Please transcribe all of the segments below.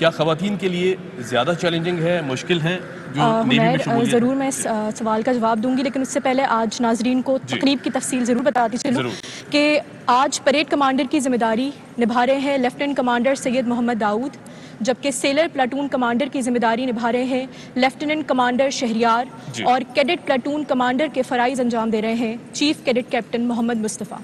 کیا خواتین کے لیے زیادہ چیلنجنگ ہے, مشکل ہے جو نیوی میں شمولیت؟ ضرور میں اس سوال کا جواب دوں گی, لیکن اس سے پہلے آج ناظرین کو تقریب کی تفصیل ضرور بتاتی چلوں کہ آج پریڈ کمانڈر کی ذمہ داری نبھا رہے ہیں لیفٹیننٹ کمانڈر سید محمد داؤد, جبکہ سیلر پلاٹون کمانڈر کی ذمہ داری نبھا رہے ہیں لیفٹیننٹ کمانڈر شہریار اور کیڈٹ پلاٹون کمانڈر کے فرائض انجام دے رہے ہیں چیف کیڈٹ کیپٹن محمد مصطفیٰ.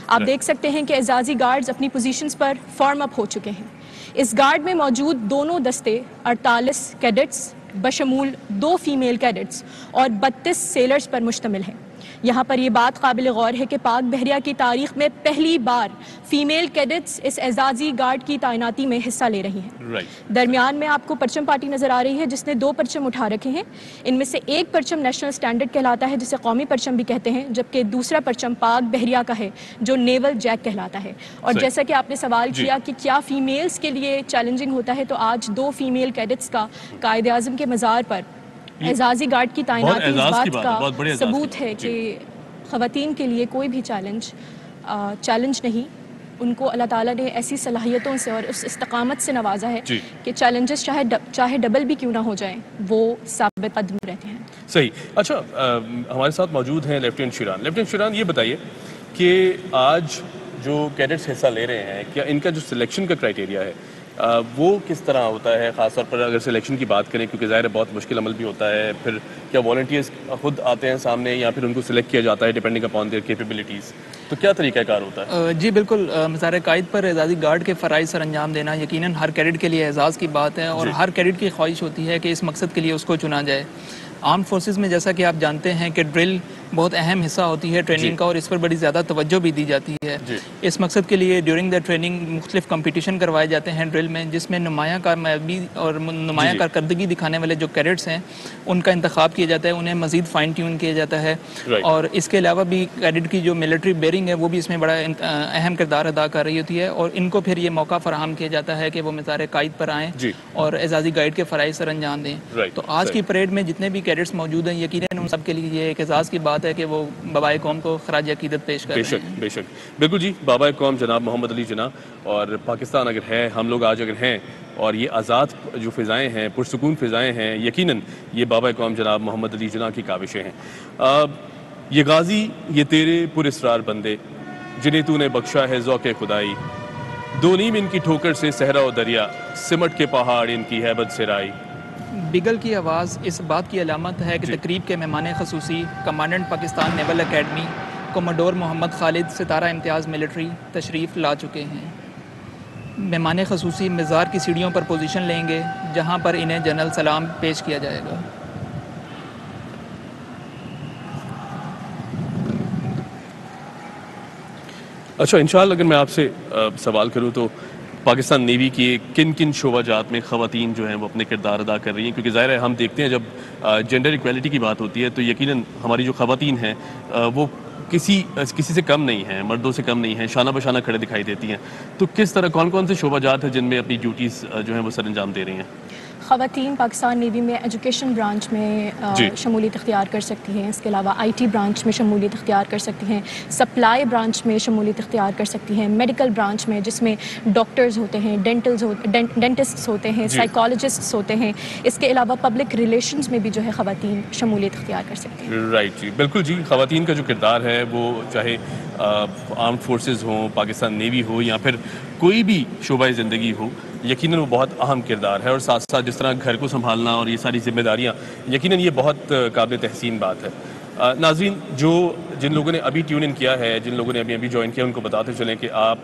آپ دیکھ سکتے ہیں کہ اعزازی گارڈز اپنی پوزیشنز پر فارم اپ ہو چکے ہیں. اس گارڈ میں موجود دونوں دستے 48 کیڈٹس بشمول 2 فیمیل کیڈٹس اور 32 سیلرز پر مشتمل ہیں. یہاں پر یہ بات قابل غور ہے کہ پاک بحریہ کی تاریخ میں پہلی بار فیمیل کیڈٹس اس اعزازی گارڈ کی تعیناتی میں حصہ لے رہی ہیں. درمیان میں آپ کو پرچم پارٹی نظر آ رہی ہے جس نے 2 پرچم اٹھا رکھے ہیں. ان میں سے ایک پرچم نیشنل سٹینڈرڈ کہلاتا ہے جسے قومی پرچم بھی کہتے ہیں, جبکہ دوسرا پرچم پاک بحریہ کا ہے جو نیول جیک کہلاتا ہے. اور جیسا کہ آپ نے سوال کیا کہ کیا فیمیلز کے لیے چیلنجنگ ہوتا ہے, تو آج 2 فیمیل کیڈٹس کا قائد اعظم کے مزار پر اعزازی گارڈ کی تعیناتی اس بات کا ثبوت ہے کہ خواتین کے لیے کوئی بھی چیلنج نہیں. ان کو اللہ تعالیٰ نے ایسی صلاحیتوں سے اور اس استقامت سے نوازا ہے کہ چیلنجز چاہے ڈبل بھی کیوں نہ ہو جائیں وہ ثابت قدم رہتے ہیں. صحیح. اچھا, ہمارے ساتھ موجود ہیں لیفٹیننٹ شیران. لیفٹیننٹ شیران, یہ بتائیے کہ آج جو کیڈٹس حصہ لے رہے ہیں, کیا ان کا جو سلیکشن کا کرائٹیریا ہے وہ کس طرح ہوتا ہے, خاص طور پر اگر سلیکشن کی بات کریں, کیونکہ ظاہر ہے بہت مشکل عمل بھی ہوتا ہے. پھر کیا والنٹیئرز خود آتے ہیں سامنے یا پھر ان کو سلیکٹ کیا جاتا ہے ڈیپینڈنگ اپان دیئر کیپیبلٹیز, تو کیا طریقہ کار ہوتا ہے؟ جی بالکل, مزار قائد پر اعزازی گارڈ کے فرائض سر انجام دینا یقیناً ہر کیڈٹ کے لیے اعزاز کی بات ہے, اور ہر کیڈٹ کی خواہش ہوتی ہے کہ اس مقصد کے لیے اس کو چنا جائے. آرم فورسز میں جیسا کہ آپ جانتے ہیں کہ ڈرل بہت اہم حصہ ہوتی ہے ٹریننگ کا, اور اس پر بڑی زیادہ توجہ بھی دی جاتی ہے. اس مقصد کے لیے ڈیورنگ دا ٹریننگ مختلف کمپٹیشن کروائے جاتے ہیں ڈرل میں, جس میں نمایاں کارآمدی اور نمایاں کارکردگی دکھانے والے جو کیڈٹس ہیں ان کا انتخاب کیا جاتا ہے, انہیں مزید فائن ٹیون کیا جاتا ہے. اور اس کے علاوہ بھی کیڈٹ کی جو ملٹری بیئرنگ ہے وہ بھی اس میں بڑا اہم کردار ادا کر رہی ہوتی ہے, اور ان کو پھر یہ موقع فراہم کیا جاتا ہے کہ وہ مزار قائد پر آئیں اور اعزازی گائیڈ کے فرائض سر انجام دیں. تو آج کی پریڈ میں جتنے بھی کیڈٹس موجود ہیں یقیناً ان سب کے لیے یہ ایک اعزاز کی بات ہے کہ وہ بابائے قوم کو خراج عقیدت پیش کر رہے ہیں. بے شک, بالکل جی. بابائے قوم جناب محمد علی جناح, اور پاکستان اگر ہے, ہم لوگ آج اگر ہیں, اور یہ آزاد جو فضائیں ہیں, پرسکون فضائیں ہیں, یقیناً یہ بابائے قوم جناب محمد علی جناح کی کاوشیں ہیں. یہ غازی, یہ تیرے پراسرار بندے جنہیں تو نے بخشا ہے ذوق خدائی, 2 نیم ان کی ٹھوکر سے صحرا و دریا, سمٹ کے پہاڑ ان کی ہیبت سے رائی. بگل کی آواز اس بات کی علامت ہے کہ تقریب کے مہمان خصوصی کمانڈنٹ پاکستان نیول اکیڈمی کوموڈور محمد خالد ستارہ امتیاز ملٹری تشریف لا چکے ہیں. مہمان خصوصی مزار کی سیڑھیوں پر پوزیشن لیں گے جہاں پر انہیں جنرل سلام پیش کیا جائے گا. اچھا, انشاءاللہ اگر میں آپ سے سوال کروں تو پاکستان نیوی کی کن کن شعبہ جات میں خواتین جو ہیں وہ اپنے کردار ادا کر رہی ہیں, کیونکہ ظاہر ہے ہم دیکھتے ہیں جب جینڈر ایکویلٹی کی بات ہوتی ہے تو یقیناً ہماری جو خواتین ہیں وہ کسی سے کم نہیں ہیں, مردوں سے کم نہیں ہیں, شانہ بشانہ کھڑے دکھائی دیتی ہیں. تو کس طرح کون کون سے شعبہ جات ہیں جن میں اپنی ڈیوٹیز جو ہیں وہ سر انجام دے رہی ہیں؟ خواتین پاکستان نیوی میں ایجوکیشن برانچ میں شمولیت اختیار کر سکتی ہیں, اس کے علاوہ آئی ٹی برانچ میں شمولیت اختیار کر سکتی ہیں, سپلائی برانچ میں شمولیت اختیار کر سکتی ہیں, میڈیکل برانچ میں جس میں ڈاکٹرز ہوتے ہیں, ڈینٹسٹس ہوتے ہیں, سائیکالوجسٹس ہوتے ہیں, اس کے علاوہ پبلک ریلیشنز میں بھی جو ہے خواتین شمولیت اختیار کر سکتی ہیں. رائٹ جی, بالکل جی. خواتین کا جو کردار ہے وہ چاہے آرمڈ فورسز ہوں, پاکستان نیوی ہو, یا پھر کوئی بھی شعبہ زندگی ہو, یقیناً وہ بہت اہم کردار ہے. اور ساتھ ساتھ جس طرح گھر کو سنبھالنا اور یہ ساری ذمہ داریاں, یقیناً یہ بہت قابل تحسین بات ہے. ناظرین, جن لوگوں نے ابھی ٹیون ان کیا ہے, جن لوگوں نے ابھی جوائن کیا, ان کو بتاتے چلیں کہ آپ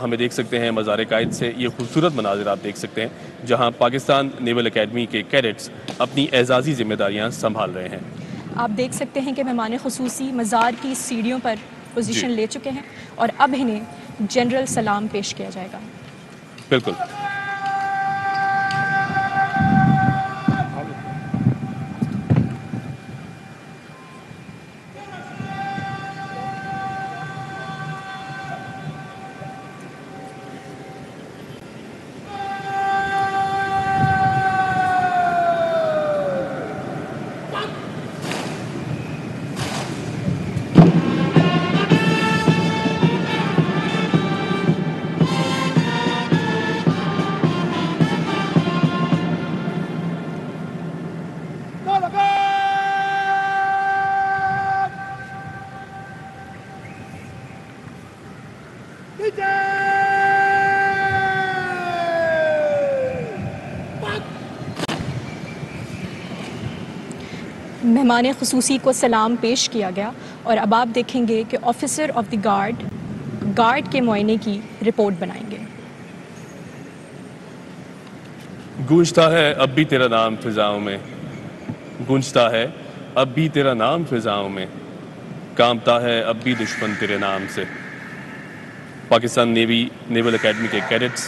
ہمیں دیکھ سکتے ہیں مزار قائد سے. یہ خوبصورت مناظر آپ دیکھ سکتے ہیں جہاں پاکستان نیول اکیڈمی کے کیڈٹس اپنی اعزازی ذمہ داریاں سنبھال رہے ہیں. آپ دیکھ سکتے ہیں کہ مہمان خصوصی مزار کی سیڑھیوں پر پوزیشن لے چکے ہیں اور اب انہیں جنرل سلام پیش کیا جائے گا. بالکل. مہمان خصوصی کو سلام پیش کیا گیا اور اب آپ دیکھیں گے کہ آفیسر آف دی گارڈ کے معائنے کی رپورٹ بنائیں گے۔ گونجتا ہے اب بھی تیرا نام فضاؤں میں، گونجتا ہے اب بھی تیرا نام فضاؤں میں، کانپتا ہے اب بھی دشمن تیرے نام سے۔ پاکستان نیول اکیڈمی کے کیڈٹس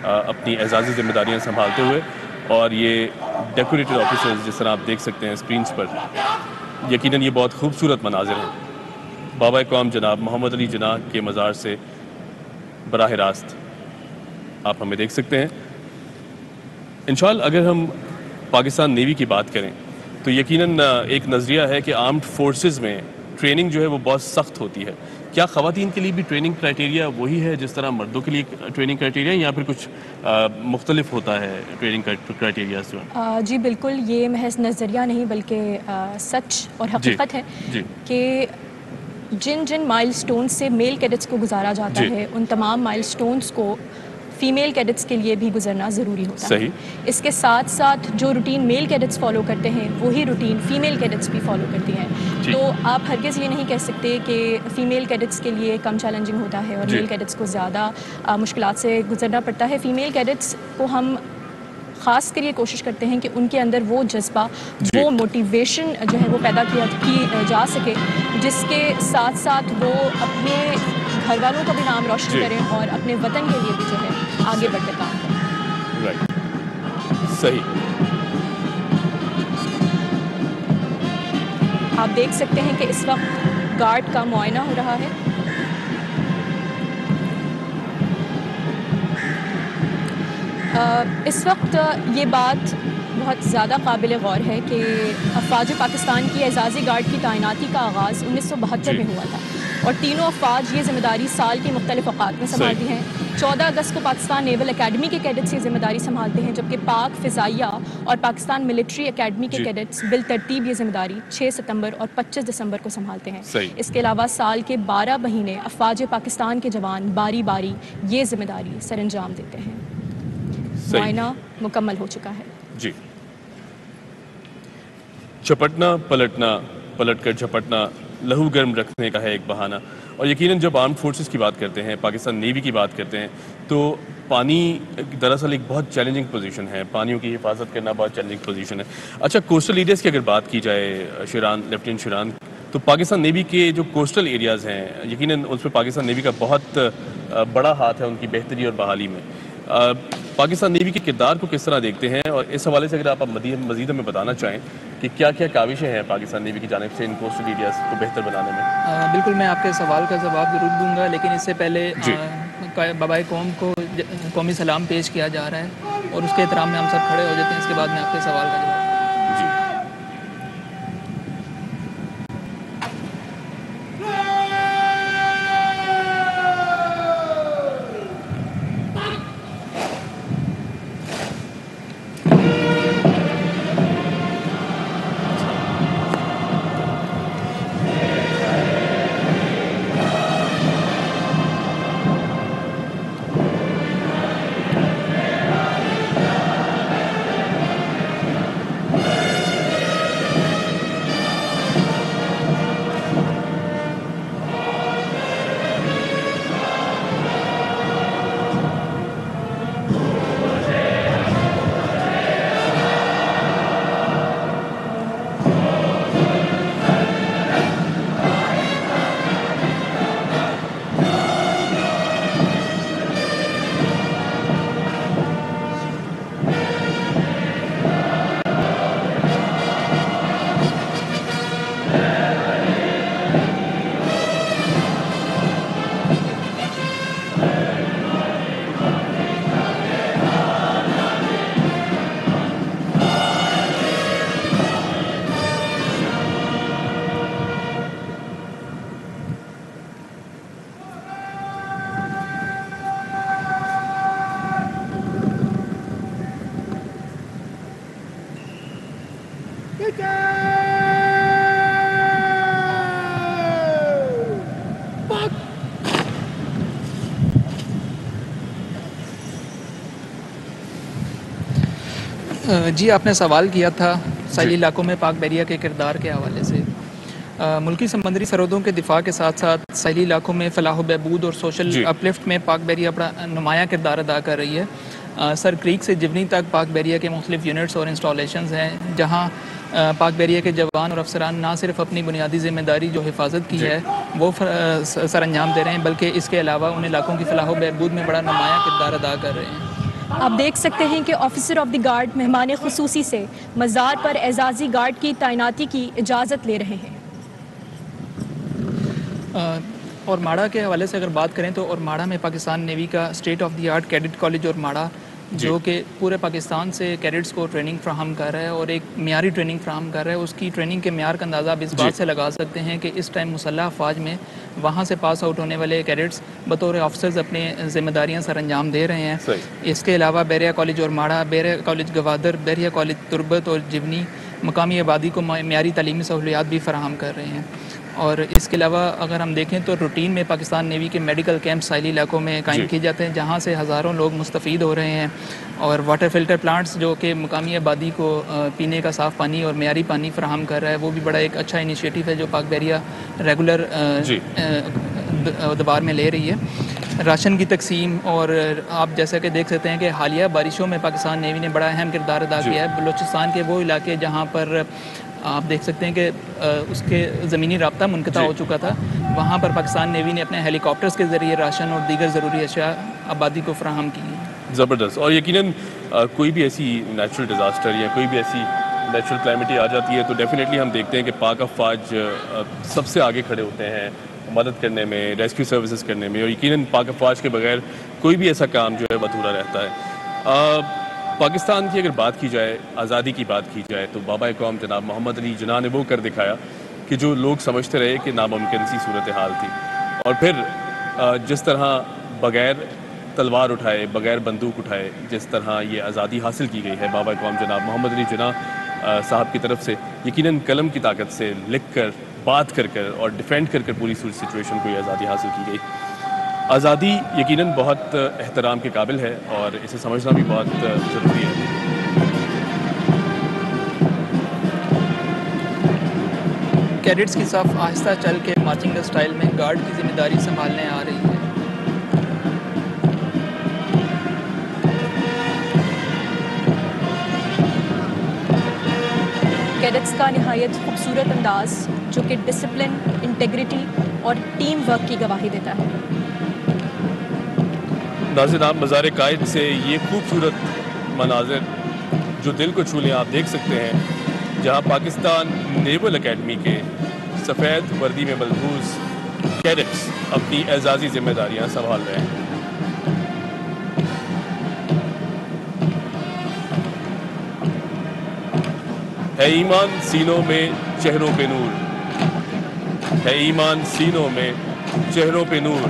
اپنی اعزازی ذمہ داریاں سنبھالتے ہوئے، اور یہ ڈیکوریٹڈ آفیسرز جس طرح آپ دیکھ سکتے ہیں اسکرینز پر، یقیناً یہ بہت خوبصورت مناظر ہیں۔ بابا قوم جناب محمد علی جناح کے مزار سے براہ راست آپ ہمیں دیکھ سکتے ہیں۔ انشاءاللہ اگر ہم پاکستان نیوی کی بات کریں تو یقیناً ایک نظریہ ہے کہ آرمڈ فورسز میں ٹریننگ جو ہے وہ بہت سخت ہوتی ہے۔ کیا خواتین کے لیے بھی ٹریننگ کرائٹیریا وہی ہے جس طرح مردوں کے لیے ٹریننگ کرائٹیریا، یا پھر کچھ مختلف ہوتا ہے ٹریننگ کرائٹیریا سے؟ جی بالکل، یہ محض نظریہ نہیں بلکہ سچ اور حقیقت ہے کہ جن مائل سٹونز سے میل کیڈٹس کو گزارا جاتا ہے ان تمام مائل سٹونز کو فیمیل کیڈٹس کے لیے بھی گزرنا ضروری ہوتا ہے۔ اس کے ساتھ ساتھ جو روٹین میل کیڈٹس فالو کرتے ہیں وہی روٹین فیمیل کیڈٹس بھی فالو کرتی ہیں، تو آپ ہرگز یہ نہیں کہہ سکتے کہ فیمیل کیڈٹس کے لیے کم چیلنجنگ ہوتا ہے اور میل کیڈٹس کو زیادہ مشکلات سے گزرنا پڑتا ہے۔ فیمیل کیڈٹس کو ہم خاص کر یہ کوشش کرتے ہیں کہ ان کے اندر وہ جذبہ، وہ موٹیویشن جو ہے وہ پیدا کی جا سکے، جس کے ساتھ ساتھ وہ اپنے گھر والوں کا بھی نام روشن کریں اور اپنے وطن کے لیے بھی جو ہے آگے بڑھ کر کام کریں۔ صحیح۔ آپ دیکھ سکتے ہیں کہ اس وقت گارڈ کا معائنہ ہو رہا ہے۔ اس وقت یہ بات بہت زیادہ قابل غور ہے کہ افواج پاکستان کی اعزازی گارڈ کی تعیناتی کا آغاز 1972 میں ہوا تھا، اور تینوں افواج یہ ذمہ داری سال کے مختلف اوقات میں سنبھالتی ہیں۔ 14 اگست کو پاکستان نیول اکیڈمی کے کیڈٹس یہ ذمہ داری سنبھالتے ہیں، جبکہ پاک فضائیہ اور پاکستان ملٹری اکیڈمی کے کیڈٹس بالترتیب یہ ذمہ داری 6 ستمبر اور 25 دسمبر کو سنبھالتے ہیں۔ اس کے علاوہ سال کے 12 مہینے افواج پاکستان کے جوان باری باری یہ ذمہ داری سر انجام دیتے ہیں۔ معائنہ مکمل ہو چکا ہے۔ جی، چپٹنا پلٹنا، پلٹ کر جھپٹنا لہو گرم رکھنے کا ہے ایک بہانہ، اور یقیناً جب آرمڈ فورسز کی بات کرتے ہیں، پاکستان نیوی کی بات کرتے ہیں، تو پانی دراصل ایک بہت چیلنجنگ پوزیشن ہے، پانیوں کی حفاظت کرنا بہت چیلنجنگ پوزیشن ہے۔ اچھا، کوسٹل ایریاز کی اگر بات کی جائے شیران، لیفٹیننٹ شیران، تو پاکستان نیوی کے جو کوسٹل ایریاز ہیں یقیناً اس میں پاکستان نیوی کا بہت بڑا ہاتھ ہے ان کی بہتری اور بحالی میں۔ پاکستان نیوی کے کردار کو کس طرح دیکھتے ہیں، اور اس حوالے سے اگر آپ مزید ہمیں بتانا چاہیں کہ کیا کیا کاوشیں ہیں پاکستان نیوی کی جانب سے ان کوسٹل ایریاز کو بہتر بنانے میں؟ بالکل، میں آپ کے سوال کا جواب ضرور دوں گا، لیکن اس سے پہلے بابائے قوم کو قومی سلام پیش کیا جا رہا ہے، اور اس کے احترام میں ہم سب کھڑے ہو جاتے ہیں۔ اس کے بعد میں آپ کے سوال کا جواب۔ جی آپ نے سوال کیا تھا ساحلی علاقوں میں پاک بحریہ کے کردار کے حوالے سے. ملکی سمندری سرحدوں کے دفاع کے ساتھ ساتھ ساحلی علاقوں میں فلاح و بہبود اور سوشل اپلفٹ میں پاک بحریہ بڑا نمایاں کردار ادا کر رہی ہے. سر کریک سے جونی تک پاک بحریہ کے مختلف یونٹس اور انسٹالیشنز ہیں جہاں پاک بحریہ کے جوان اور افسران نہ صرف اپنی بنیادی ذمہ داری جو حفاظت کی ہے وہ سر انجام دے رہے ہیں بلکہ اس کے علاوہ ان علاقوں کی فلاح و بہبود میں بڑا نمایاں کردار ادا کر رہے ہیں. آپ دیکھ سکتے ہیں کہ آفیسر آف دی گارڈ مہمان خصوصی سے مزار پر اعزازی گارڈ کی تعیناتی کی اجازت لے رہے ہیں. اور ماڑا کے حوالے سے اگر بات کریں تو اور ماڑا میں پاکستان نیوی کا state of the art cadet college اور ماڑا جو کہ پورے پاکستان سے کیڈٹس کو ٹریننگ فراہم کر رہا ہے اور ایک معیاری ٹریننگ فراہم کر رہا ہے. اس کی ٹریننگ کے معیار کا اندازہ آپ اس بات سے لگا سکتے ہیں کہ اس ٹائم مسلح افواج میں وہاں سے پاس آؤٹ ہونے والے کیڈٹس بطور آفیسرز اپنے ذمہ داریاں سر انجام دے رہے ہیں. اس کے علاوہ بحریہ کالج اور ماڑا، بحریہ کالج گوادر، بحریہ کالج تربت اور جونی مقامی آبادی کو معیاری تعلیمی سہولیات بھی فراہم کر رہے ہیں. اور اس کے علاوہ اگر ہم دیکھیں تو روٹین میں پاکستان نیوی کے میڈیکل کیمپ ساحلی علاقوں میں قائم کیے جاتے ہیں جہاں سے ہزاروں لوگ مستفید ہو رہے ہیں. اور واٹر فلٹر پلانٹس جو کہ مقامی آبادی کو پینے کا صاف پانی اور معیاری پانی فراہم کر رہا ہے وہ بھی بڑا ایک اچھا انیشیٹو ہے جو پاک بحریہ ریگولر ادوار میں لے رہی ہے. راشن کی تقسیم اور آپ جیسا کہ دیکھ سکتے ہیں کہ حالیہ بارشوں میں پاکستان نیوی نے بڑا اہم کردار ادا کیا ہے. بلوچستان کے وہ علاقے جہاں پر آپ دیکھ سکتے ہیں کہ اس کے زمینی رابطہ منقطع ہو چکا تھا وہاں پر پاکستان نیوی نے اپنے ہیلی کاپٹرز کے ذریعے راشن اور دیگر ضروری اشیاء آبادی کو فراہم کی. زبردست. اور یقیناً کوئی بھی ایسی نیچرل ڈیزاسٹر یا کوئی بھی ایسی نیچرل کلائمیٹی آ جاتی ہے تو ڈیفینیٹلی ہم دیکھتے ہیں کہ پاک افواج سب سے آگے کھڑے ہوتے ہیں مدد کرنے میں، ریسکیو سروسز کرنے میں، اور یقیناً پاک افواج کے بغیر کوئی بھی ایسا کام جو ہے ادھورا رہتا ہے. پاکستان کی اگر بات کی جائے، آزادی کی بات کی جائے تو بابا قوم جناب محمد علی جناح نے وہ کر دکھایا کہ جو لوگ سمجھتے رہے کہ ناممکن سی صورتحال تھی. اور پھر جس طرح بغیر تلوار اٹھائے، بغیر بندوق اٹھائے جس طرح یہ آزادی حاصل کی گئی ہے بابا قوم جناب محمد علی جناح صاحب کی طرف سے، یقیناً قلم کی طاقت سے لکھ کر، بات کر کر اور ڈیفینڈ کر پوری سچویشن کو یہ آزادی حاصل کی گئی. آزادی یقیناً بہت احترام کے قابل ہے اور اسے سمجھنا بھی بہت ضروری ہے. کیڈٹس کی صف آہستہ چل کے مارچنگ اسٹائل میں گارڈ کی ذمہ داری سنبھالنے آ رہی ہے. کیڈٹس کا نہایت خوبصورت انداز جو کہ ڈسپلن، انٹیگریٹی اور ٹیم ورک کی گواہی دیتا ہے. ناظرین، آپ مزار قائد سے یہ خوبصورت مناظر جو دل کو چھو لیں آپ دیکھ سکتے ہیں جہاں پاکستان نیول اکیڈمی کے سفید وردی میں ملبوس کیڈٹس اپنی اعزازی ذمہ داریاں سنبھال رہے ہیں. ہے ایمان سینوں میں چہروں پہ نور، ہے ایمان سینوں میں چہروں پہ نور،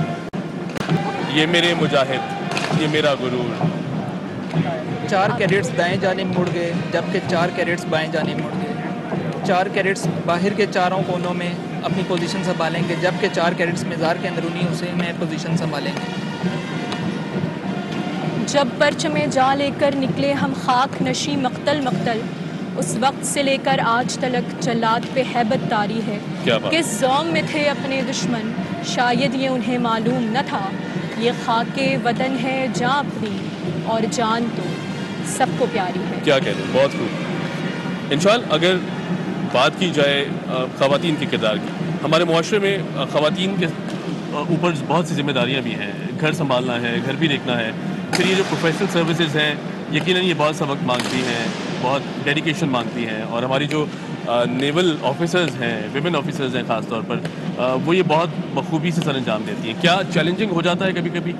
یہ میرے مجاہد، یہ میرا غرور. 4 کیڈٹس دائیں جانب مڑ گئے جبکہ 4 کیڈٹس بائیں جانب مڑ گئے. 4 کیڈٹس باہر کے چاروں کونوں میں اپنی پوزیشن سنبھالیں گے جبکہ 4 کیڈٹس مزار کے اندرونی حصے میں پوزیشن سنبھالیں گے. جب پرچم جاں لے کر نکلے ہم خاک نشی مقتل مقتل، اس وقت سے لے کر آج تلک جلاد پہ ہیبت طاری ہے. کس زوم میں تھے اپنے دشمن، شاید یہ انہیں معلوم نہ تھا. یہ خاک وطن ہے جاں اپنی اور جان تو سب کو پیاری ہے. کیا کہہ دیں، بہت خوب. انشاءاللہ اگر بات کی جائے خواتین کے کردار کی، ہمارے معاشرے میں خواتین کے اوپر بہت سی ذمہ داریاں بھی ہیں. گھر سنبھالنا ہے، گھر بھی دیکھنا ہے، پھر یہ جو پروفیشنل سروسز ہیں یقیناً یہ بہت سا وقت مانگتی ہیں، بہت ڈیڈیکیشن مانگتی ہیں. اور ہماری جو نیول آفیسرز ہیں، ویمن آفیسرز ہیں خاص طور پر، وہ یہ بہت بخوبی سے سر انجام دیتی ہیں. کیا چیلنجنگ ہو جاتا ہے کبھی کبھی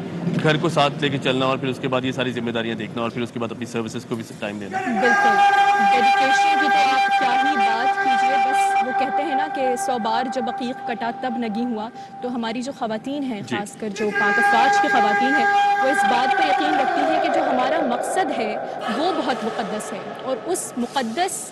گھر کو ساتھ لے کے چلنا اور پھر اس کے بعد یہ ساری ذمہ داریاں دیکھنا اور پھر اس کے بعد اپنی سروسز کو بھی ٹائم دینا؟ بالکل، ڈیڈیکیشن کی تو آپ کیا ہی بات کیجیے. بس وہ کہتے ہیں نا کہ 100 بار جب عقیق کٹا تب نگی ہوا. تو ہماری جو خواتین ہیں، خاص کر جو پاک افواج کی خواتین ہیں، وہ اس بات پر یقین رکھتی ہیں کہ جو ہمارا مقصد ہے وہ بہت مقدس ہے. اور اس مقدس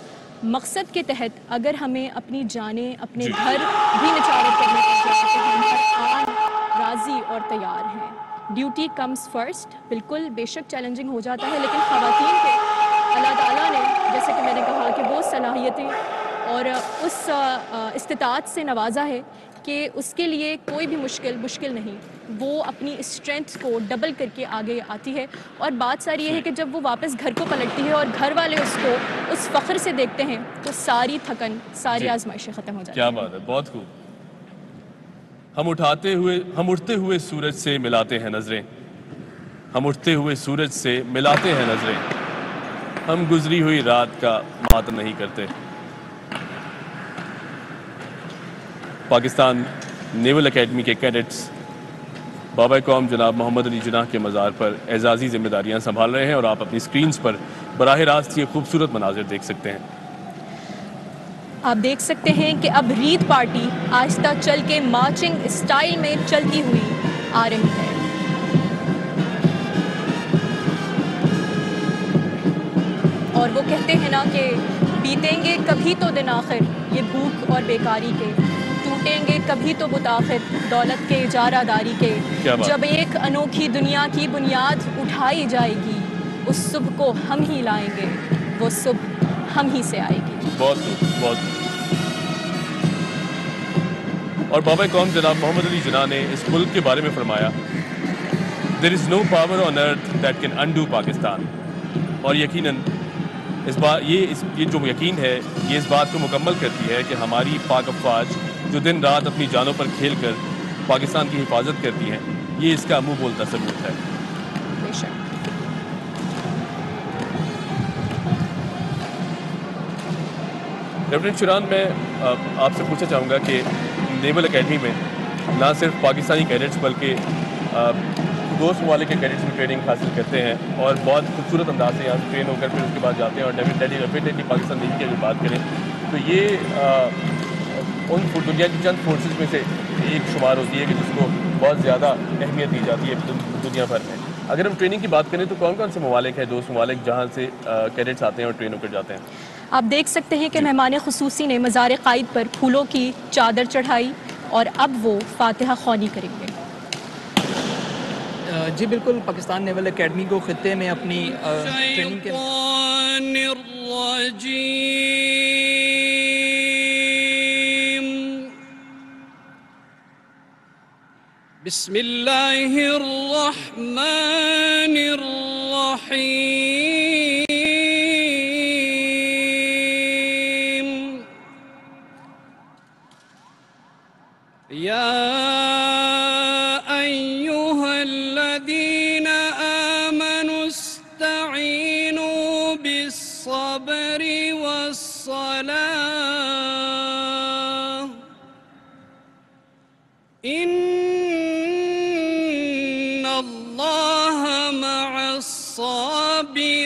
مقصد کے تحت اگر ہمیں اپنی جانیں، اپنے گھر بھی نچاور کرنے کا تو ہم ہر آن راضی اور تیار ہیں. Duty comes first. بالکل بے شک چیلنجنگ ہو جاتا ہے لیکن خواتین کو اللہ تعالیٰ نے جیسے کہ میں نے کہا کہ وہ صلاحیتیں اور اس استطاعت سے نوازا ہے کہ اس کے لیے کوئی بھی مشکل نہیں، وہ اپنی اسٹرینتھ کو ڈبل کر کے آگے آتی ہے. اور بات ساری یہ ہے کہ جب وہ واپس گھر کو پلٹتی ہے اور گھر والے اس کو اس فخر سے دیکھتے ہیں تو ساری تھکن، ساری آزمائشیں ختم ہو جاتی ہیں. کیا بات ہے، بہت خوب. ہم اٹھتے ہوئے سورج سے ملاتے ہیں نظریں، ہم اٹھتے ہوئے سورج سے ملاتے ہیں نظریں، ہم گزری ہوئی رات کا ماتم نہیں کرتے. پاکستان نیول اکیڈمی کے کیڈٹس بابا قوم جناب محمد علی جناح کے مزار پر اعزازی ذمہ داریاں سنبھال رہے ہیں اور آپ اپنی سکرینز پر براہ راست یہ خوبصورت مناظر دیکھ سکتے ہیں. آپ دیکھ سکتے ہیں کہ اب ریت پارٹی آہستہ چل کے مارچنگ اسٹائل میں چلتی ہوئی آ رہی ہے. اور وہ کہتے ہیں نا کہ بیتیں گے کبھی تو دن آخر یہ بھوک اور بیکاری کے، ٹوٹیں گے کبھی تو بت آخر دولت کے اجارہ داری کے. جب ایک انوکھی دنیا کی بنیاد اٹھائی جائے گی اس صبح کو ہم ہی لائیں گے، وہ صبح ہم ہی سے آئے گی. بہت خوب، بہت خوب. اور بابا قوم جناب محمد علی جناح نے اس ملک کے بارے میں فرمایا There is no power on earth that can undo Pakistan. اور یقیناً یہ جو یقین ہے یہ اس بات کو مکمل کرتی ہے کہ ہماری پاک افواج جو دن رات اپنی جانوں پر کھیل کر پاکستان کی حفاظت کرتی ہیں، یہ اس کا منہ بولتا ثبوت ہے. بے شک. لیفٹیننٹ شیران، میں آپ سے پوچھنا چاہوں گا کہ نیول اکیڈمی میں نہ صرف پاکستانی کیڈٹس بلکہ دوست ممالک کے کیڈٹس بھی ٹریننگ حاصل کرتے ہیں اور بہت خوبصورت انداز سے یہاں سے ٹرین ہو کر پھر اس کے بعد جاتے ہیں. اور ڈیفینیٹلی پاکستان نیوی کی اگر بات کریں تو یہ ان دنیا کی چند فورسز میں سے ایک شمار ہوتی ہے کہ جس کو بہت زیادہ اہمیت دی جاتی ہے دنیا بھر میں. اگر ہم ٹریننگ کی بات کریں تو کون کون سے ممالک ہیں، دوست ممالک، جہاں سے کیڈٹس آتے ہیں اور ٹرین ہو کر جاتے ہیں؟ آپ دیکھ سکتے ہیں کہ مہمان خصوصی نے مزار قائد پر پھولوں کی چادر چڑھائی اور اب وہ فاتحہ خوانی کریں گے. جی بالکل، پاکستان نیول اکیڈمی کو خطے میں اپنی ٹریننگ کے بسم اللہ الرحمن الرحیم. یا بالصبر والصلاة إن الله مع الصابرين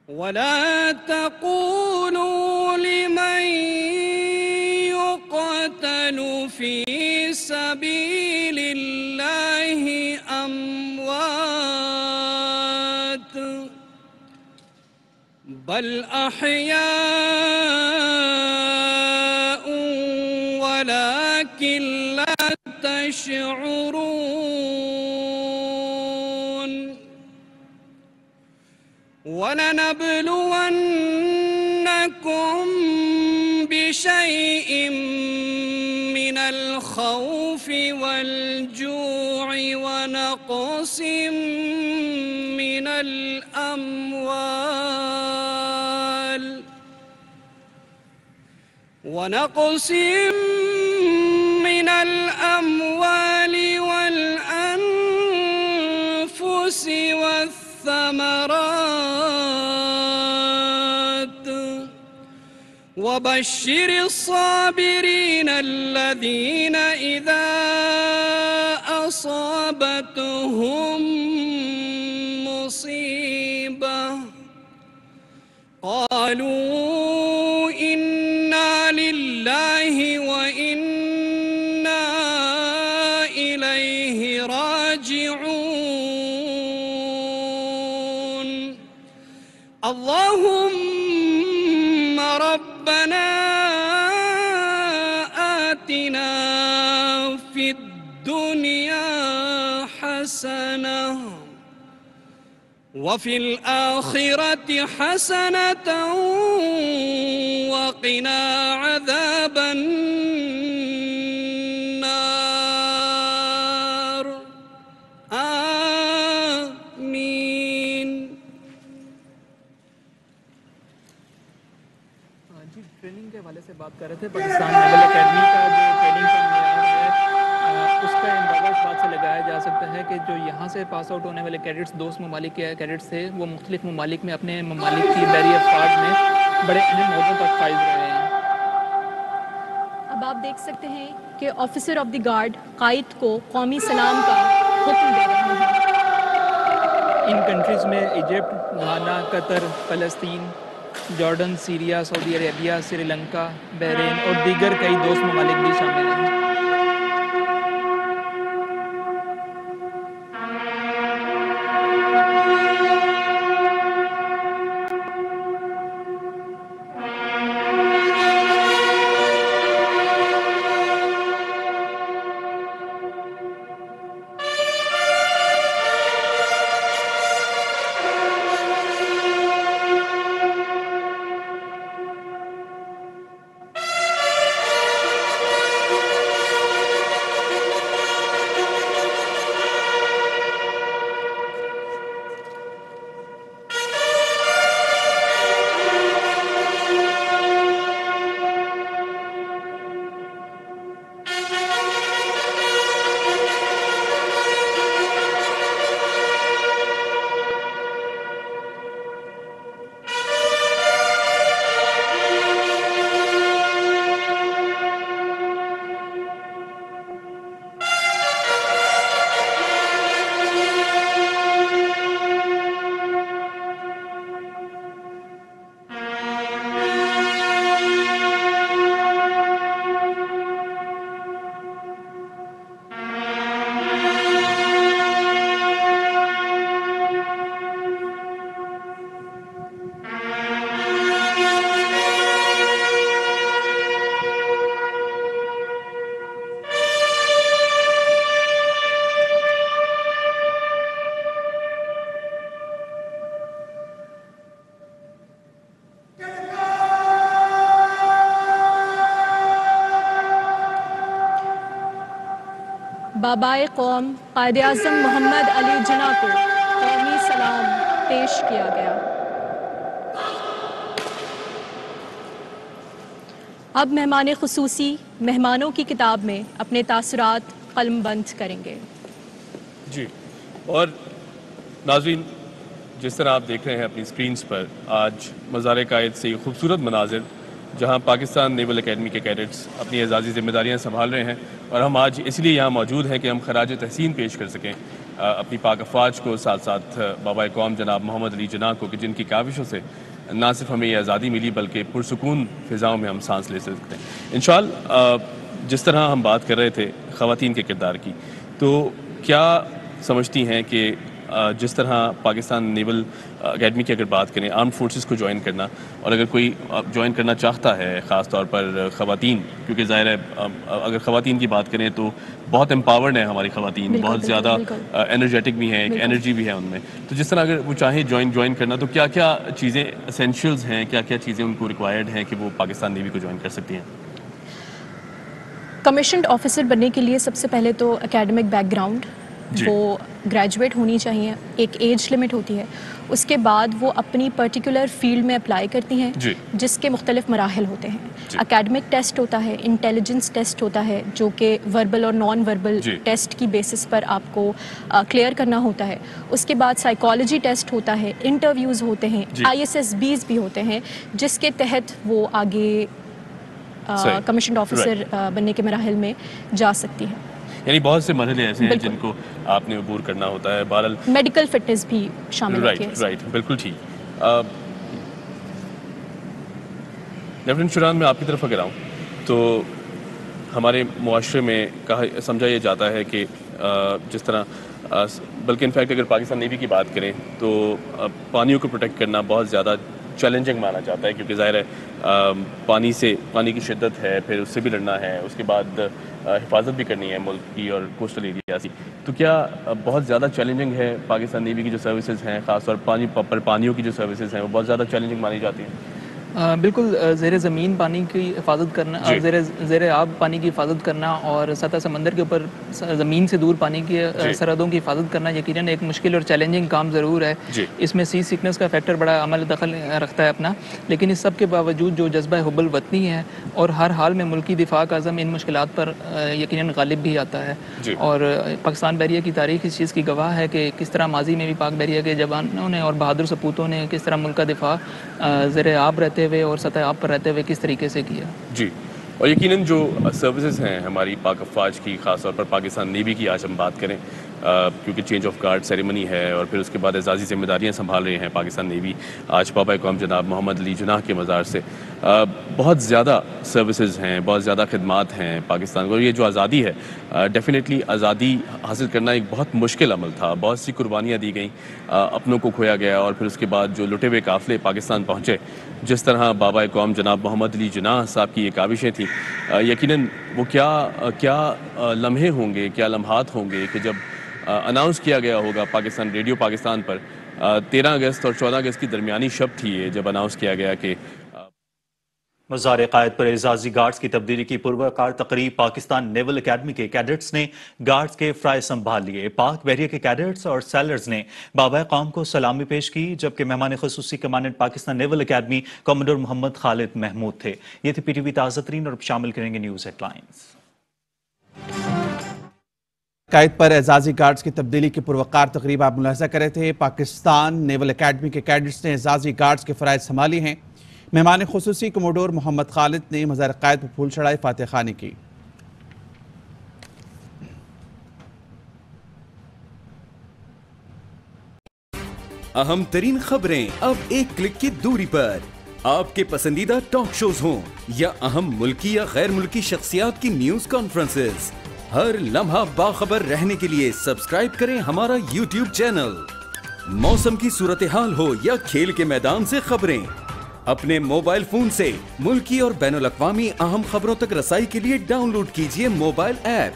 ولا تقولوا لمن يقتل في سبيل الله أموات بل أحياء ولكن لا تشعرون. ولنبلونكم بشيء من الخوف والجوع ونقص من الأموال والأنفس والثمرات وبشر الصابرين الذين إذا أصابتهم مصيبة قالوا إنا لله وإنا إليه راجعون. اللهم ربنا آتنا في الدنيا حسنة وفي الآخرة حسنة وقنا عذاب النار آمين. جی ٹریننگ کے حوالے سے بات کر رہے تھے. پاکستان نیول اکیڈمی کا جو ٹریننگ کا معیار ہے اس کا اندازہ اس بات سے لگایا جا سکتا ہے کہ جو یہاں سے پاس آؤٹ ہونے والے کیڈٹس دوست ممالک کے کیڈٹس تھے وہ مختلف ممالک میں اپنے ممالک کی بحری افواج میں بڑے اہم عہدوں تک فائز رہے ہیں. اب آپ دیکھ سکتے ہیں کہ آفیسر آف دی گارڈ قائد کو قومی سلام کا حکم دے رہے ہیں. ان کنٹریز میں ایجپٹ، گھانا، قطر، فلسطین، جارڈن، سیریا، سعودی عربیہ، سری لنکا، بحرین اور دیگر کئی دوست ممالک بھی شامل ہیں. بابائے قوم قائد اعظم محمد علی جناح کو قومی سلام پیش کیا گیا. اب مہمان خصوصی مہمانوں کی کتاب میں اپنے تاثرات قلم بند کریں گے. جی اور ناظرین جس طرح آپ دیکھ رہے ہیں اپنی سکرینز پر آج مزار قائد سے یہ خوبصورت مناظر جہاں پاکستان نیول اکیڈمی کے کیڈٹس اپنی اعزازی ذمہ داریاں سنبھال رہے ہیں اور ہم آج اس لیے یہاں موجود ہیں کہ ہم خراج تحسین پیش کر سکیں اپنی پاک افواج کو، ساتھ ساتھ بابائے قوم جناب محمد علی جناح کو کہ جن کی کاوشوں سے نہ صرف ہمیں یہ آزادی ملی بلکہ پرسکون فضاؤں میں ہم سانس لے سکتے ہیں. انشاءاللہ جس طرح ہم بات کر رہے تھے خواتین کے کردار کی، تو کیا سمجھتی ہیں کہ جس طرح پاکستان نیول اکیڈمی کی اگر بات کریں آرمڈ فورسز کو جوائن کرنا، اور اگر کوئی جوائن کرنا چاہتا ہے خاص طور پر خواتین، کیونکہ ظاہر ہے اگر خواتین کی بات کریں تو بہت امپاورڈ ہیں ہماری خواتین، بہت زیادہ انرجیٹک بھی ہیں، ایک انرجی بھی ہے ان میں، تو جس طرح اگر وہ چاہیں جوائن کرنا تو کیا کیا چیزیں اسینشیلز ہیں، کیا کیا چیزیں ان کو ریکوائرڈ ہیں کہ وہ پاکستان نیوی کو جوائن کر سکتی ہیں؟ کمیشنڈ آفیسر بننے کے لیے سب سے پہلے تو اکیڈمک بیک گراؤنڈ وہ گریجویٹ ہونی چاہیے، ایک ایج لمٹ ہوتی ہے، اس کے بعد وہ اپنی پرٹیکولر فیلڈ میں اپلائی کرتی ہیں جس کے مختلف مراحل ہوتے ہیں. اکیڈمک ٹیسٹ ہوتا ہے، انٹیلیجنس ٹیسٹ ہوتا ہے جو کہ وربل اور نان وربل ٹیسٹ کی بیسس پر آپ کو کلیئر کرنا ہوتا ہے. اس کے بعد سائیکالوجی ٹیسٹ ہوتا ہے، انٹرویوز ہوتے ہیں، ISSBs بھی ہوتے ہیں جس کے تحت وہ آگے کمیشنڈ آفیسر بننے کے مراحل میں جا سکتی ہے. یعنی بہت سے مرحلے ایسے ہیں جن کو آپ نے عبور کرنا ہوتا ہے. بہرحال میڈیکل فٹنس بھی شامل ہوتی ہے. رائٹ، بالکل ٹھیک. لیفٹیننٹ شوران میں آپ کی طرف اگر آؤں تو ہمارے معاشرے میں سمجھا یہ جاتا ہے کہ جس طرح بلکہ انفیکٹ اگر پاکستان نیوی کی بات کریں تو پانیوں کو پروٹیکٹ کرنا بہت زیادہ چیلنجنگ مانا جاتا ہے کیونکہ ظاہر ہے پانی کی شدت ہے، پھر اس سے بھی لڑنا ہے، اس کے بعد حفاظت بھی کرنی ہے ملک کی اور کوسٹل ایریاز کی. تو کیا بہت زیادہ چیلنجنگ ہے پاکستان نیوی کی جو سروسز ہیں، خاص طور پر پانیوں کی جو سروسز ہیں وہ بہت زیادہ چیلنجنگ مانی جاتی ہیں؟ بالکل. زیر زمین پانی کی حفاظت کرنا، زیر آب پانی کی حفاظت کرنا اور سطح سمندر کے اوپر زمین سے دور پانی کی سرحدوں کی حفاظت کرنا یقیناً ایک مشکل اور چیلنجنگ کام ضرور ہے. اس میں سی سیکنس کا فیکٹر بڑا عمل دخل رکھتا ہے اپنا، لیکن اس سب کے باوجود جو جذبہ حب الوطنی ہے اور ہر حال میں ملکی دفاع کا عزم ان مشکلات پر یقیناً غالب بھی آتا ہے. اور پاکستان بحریہ کی تاریخ اس چیز کی گواہ ہے کہ کس طرح ماضی میں بھی پاک بحریہ کے جوانوں نے اور بہادر سپوتوں نے کس طرح ملک کا دفاع زیر آب رہتے ہوئے اور سطح آب پر رہتے ہوئے کس طریقے سے کیا. جی، اور یقیناً جو سروسز ہیں ہماری پاک افواج کی، خاص طور پر پاکستان نیوی کی آج ہم بات کریں کیونکہ چینج آف گارڈ سیریمنی ہے اور پھر اس کے بعد اعزازی ذمہ داریاں سنبھال رہے ہیں پاکستان نیوی آج بابا قوم جناب محمد علی جناح کے مزار سے. بہت زیادہ سروسز ہیں، بہت زیادہ خدمات ہیں پاکستان کو. یہ جو آزادی ہے ڈیفینیٹلی آزادی حاصل کرنا ایک بہت مشکل عمل تھا، بہت سی قربانیاں دی گئیں، اپنوں کو کھویا گیا اور پھر اس کے بعد جو لٹے ہوئے قافلے پاکستان پہنچے، جس طرح بابا قوم جناب محمد علی جناح صاحب کی یہ کاوشیں تھیں، یقیناً وہ کیا لمحے ہوں گے، کیا لمحات ہوں گے کہ جب اناؤنس کیا گیا ہوگا پاکستان ریڈیو پاکستان پر 13 اگست اور 14 اگست کی درمیانی شب تھی یہ جب اناؤنس کیا گیا کہ مزار قائد پر اعزازی گارڈز کی تبدیلی کی پروقار تقریب. پاکستان نیول اکیڈمی کے کیڈٹس نے گارڈز کے فرائض سنبھال لیے. پاک بحریہ کے کیڈٹس اور سیلرز نے بابا قوم کو سلامی پیش کی، جبکہ مہمان خصوصی commandant Pakistan naval academy commander Muhammad Khalid Mahmood تھے. یہ تھی پی ٹی وی تازہ ترین اور شامل کریں گے نیوز ہیڈ لائنز. قائد پر اعزازی گارڈز کی تبدیلی کی پروقار تقریب آپ ملاحظہ کر رہے تھے. پاکستان نیول اکیڈمی کے کیڈٹس نے اعزازی گارڈز کے فرائض سنبھالی ہیں. مہمان خصوصی کموڈور محمد خالد نے مزار قائد پر پھول چڑھائے، فاتح خوانی کی. اہم ترین خبریں اب ایک کلک کی دوری پر. آپ کے پسندیدہ ٹاک شوز ہوں یا اہم ملکی یا غیر ملکی شخصیات کی نیوز کانفرنسز، ہر لمحہ باخبر رہنے کے لیے سبسکرائب کریں ہمارا یوٹیوب چینل. موسم کی صورتحال ہو یا کھیل کے میدان سے خبریں، اپنے موبائل فون سے ملکی اور بین الاقوامی اہم خبروں تک رسائی کے لیے ڈاؤن لوڈ کیجئے موبائل ایپ.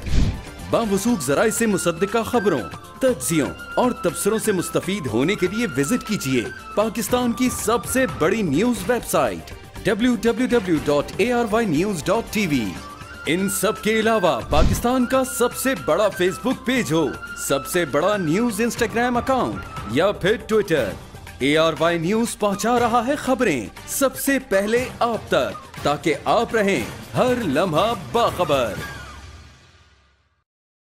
باوثوق ذرائع سے مصدقہ خبروں، تجزیوں اور تبصروں سے مستفید ہونے کے لیے وزٹ کیجئے پاکستان کی سب سے بڑی نیوز ویب سائٹ www.arYnews.tv. ان سب کے علاوہ پاکستان کا سب سے بڑا فیس بک پیج ہو، سب سے بڑا نیوز انسٹاگرام اکاؤنٹ یا پھر ٹویٹر، ARY نیوز پہنچا رہا ہے خبریں سب سے پہلے آپ تک، تاکہ آپ رہیں ہر لمحہ باخبر.